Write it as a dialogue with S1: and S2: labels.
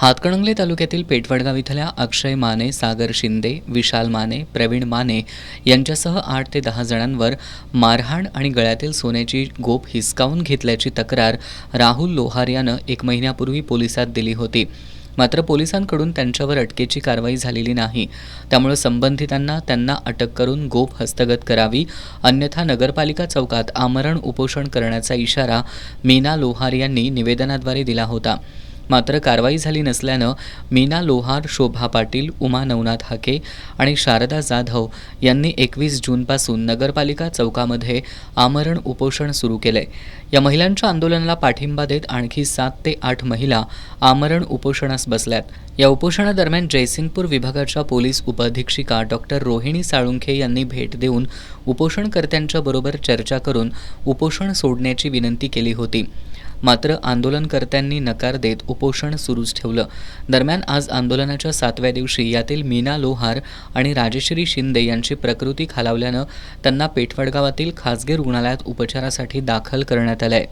S1: हातकणंगले तालुक्यातील पेठवडगाव इथल्या अक्षय माने, सागर शिंदे, विशाल माने, प्रवीण माने यांच्यासह 8 ते 10 जणांवर मारहाण आणि गळ्यातील सोन्याची गोप हिसकावून घेतल्याची तक्रार राहुल लोहार यानं 1 महिन्यापूर्वी पोलिसात दिली होती. मात्र पोलिसांकडून त्यांच्यावर अटकेची कारवाई झालेली नाही. त्यामुळे संबंधितांना त्यांना अटक करून गोप हस्तगत करावी, अन्यथा नगरपालिका चौकात आमरण उपोषण करण्याचा इशारा मीना लोहार यांनी निवेदनाद्वारे दिला होता. मात्र कारवाई झाली नसल्यानं मीना लोहार, शोभा पाटील, उमा नवनाथ हाके आणि शारदा जाधव यांनी 21 जूनपासून नगरपालिका चौकामध्ये आमरण उपोषण सुरू केले. या महिलांच्या आंदोलनाला पाठिंबा देत आणखी 7 ते 8 महिला आमरण उपोषणास बसल्यात. या उपोषणादरम्यान जयसिंगपूर विभागाच्या पोलीस उपअधीक्षिका डॉक्टर रोहिणी साळुंखे यांनी भेट देऊन उपोषणकर्त्यांच्या बरोबर चर्चा करून उपोषण सोडण्याची विनंती केली होती. मात्र आंदोलनकर्त्यांनी नकार देत उपोषण सुरूच ठेवलं. दरम्यान आज आंदोलनाच्या 7व्या दिवशी यातील मीना लोहार आणि राजश्री शिंदे यांची प्रकृती खालावल्यानं त्यांना पेठवडगावातील खासगी रुग्णालयात उपचारासाठी दाखल करण्यात आलंय.